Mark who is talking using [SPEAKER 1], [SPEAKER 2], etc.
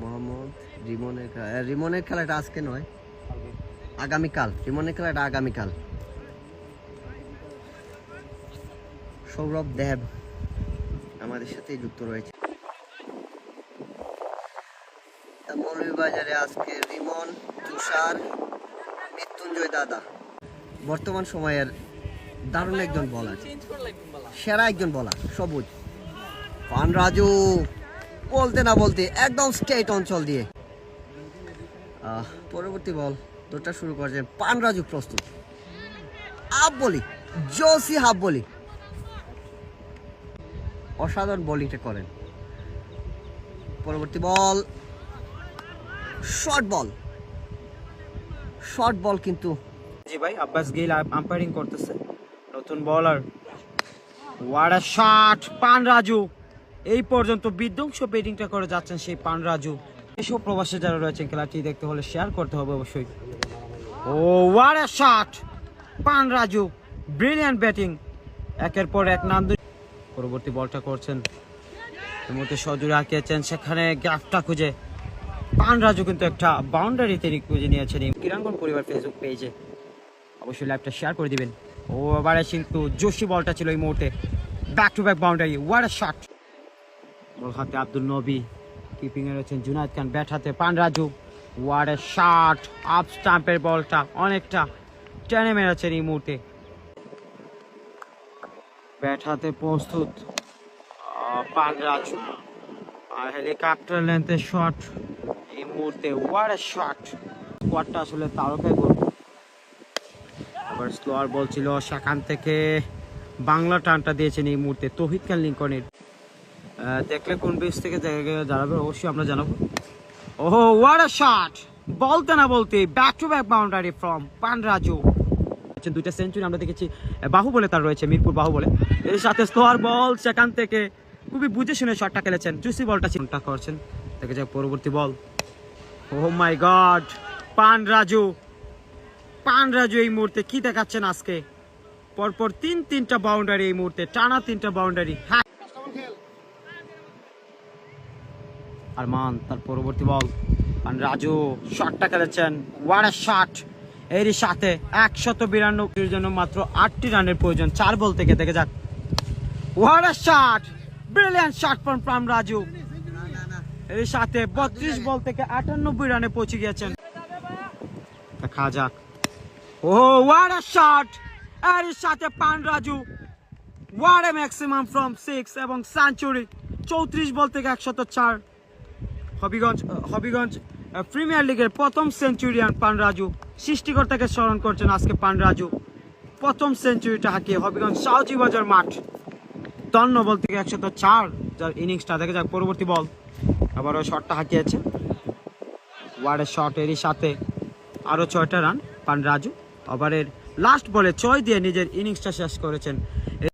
[SPEAKER 1] মোহাম্মদ রিমনের খেলাটা আজকে নয়, আগামীকাল। রিমনের খেলাটা আগামীকাল। সৌরভ দেব আমাদের সাথে যুক্ত রয়েছে। মৌলভীবাজারে আজকে রিমন, তুষার, মৃত্যুঞ্জয় দাদা বর্তমান সময়ের দারুণ একজন বলার, সেরা একজন বলার, সবুজ পান রাজু বলতে না বলতে একদম স্টেট অঞ্চল দিয়ে পরবর্তী বল দুটা শুরু করেছেন পান রাজু। প্রস্তুত, হাফ বলি, জোসি হাফ বলি, অসাধারণ বোলিংটা করেন। পরবর্তী বল শর্ট বল কিন্তু
[SPEAKER 2] জি ভাই, আব্বাস গিল আম্পায়ারিং করতেছে। নতুন বলার, হোয়াট আ শট! পান রাজু এই পর্যন্ত বিধ্বংস ব্যাটিংটা করে যাচ্ছেন সেই পান রাজু। এসব প্রবাসে যারা রয়েছেন খেলাটি দেখতে হলে শেয়ার করতে হবে অবশ্যই। ও হোয়াট আ শট! পান রাজু ব্রিলিয়ান্ট ব্যাটিং, একের পর এক নাম। পরবর্তী বলটা করছেন এর মধ্যে সজোরে আঁকিয়েছেন, সেখানে গ্যাপটা খুঁজে পান রাজু কিন্তু একটা বাউন্ডারি তিনি খুঁজে নিয়েছেন। ক্রীড়াঙ্গন পরিবার ফেসবুক পেজে অবশ্যই লাইভটা শেয়ার করে দিবেন। ও এবারে কিন্তু জোশী বলটা ছিল এই মুহূর্তে, back to back boundary, what a shot! Ball হাতে আব্দুল নবী, কিপিং এ রয়েছেন জুনায়েদ খান, ব্যাট হাতে পান Raju, what a shot! Up স্টাম্পের বলটা অনেকটা টেনে মেরেছেন এই মুহূর্তে। ব্যাট হাতে প্রস্তুত পান রাজু, আর হেলিকপ্টার লেন্থের শট এই মুহূর্তে, হোয়াট আ শট! স্কোয়াডটা আসলে তারকায় গোল। আবার স্লোয়ার বল ছিল, সেখান থেকে বাংলা টানটা দিয়েছেন এই মুহূর্তে তৌহিদ খান লিঙ্কনের। দেখলে কোন বেস থেকে দাঁড়াবে অবশ্যই আমরা জানাবো। ওহো হোয়াট আ শট! বলতে না বলতে back to back boundary from পান রাজু। দুইটা সেঞ্চুরি আমরা দেখেছি বাহুবলে, তার রয়েছে মিরপুর বাহুবলে। এর সাথে স্লোয়ার বল, সেখান থেকে খুবই বুঝে শুনে শটটা খেলেছেন, জুসি বলটা চিন্তা করছেন। দেখে যাক পরবর্তী বল। ও মাই গড! পান রাজু এই মুহূর্তে কি দেখাচ্ছেন আজকে, পরপর তিনটা বাউন্ডারি এই মুহূর্তে, টানা 3টা বাউন্ডারি। হ্যাঁ, আরমান তার পরবর্তী বল, পান রাজু শটটা খেলেছেন, হোয়াট আ শট! এরই সাথে 192 জন্য মাত্র 8টি রানের প্রয়োজন 4 বল থেকে। দেখে যাক, what a shot! Brilliant shot from পান রাজু। এর সাথে 32 বল থেকে 98 রানে পৌঁছে গিয়েছেন। দেখা যাক, ও হোয়াট আ শট! এর সাথে পান Raju, what a maximum from 6 এবং সেঞ্চুরি। 34 বল থেকে 104। হবিগঞ্জ প্রিমিয়ার লিগের প্রথম সেঞ্চুরিয়ান পান রাজু। সৃষ্টিকর্তাকে স্মরণ করছেন আজকে পান রাজু, প্রথম সেঞ্চুরিটা হাঁকিয়ে হবিগঞ্জ সাউজি বাজার মাঠ। 53 বল থেকে 104 যার ইনিংসটা। দেখে যাক পরবর্তী বল, আবারও শটটা হাঁকিয়েছে, হোয়াট আ শট! এরই সাথে আরও 6টা রান পান রাজু। ওভারের লাস্ট বলে 6 দিয়ে নিজের ইনিংসটা শেষ করেছেন।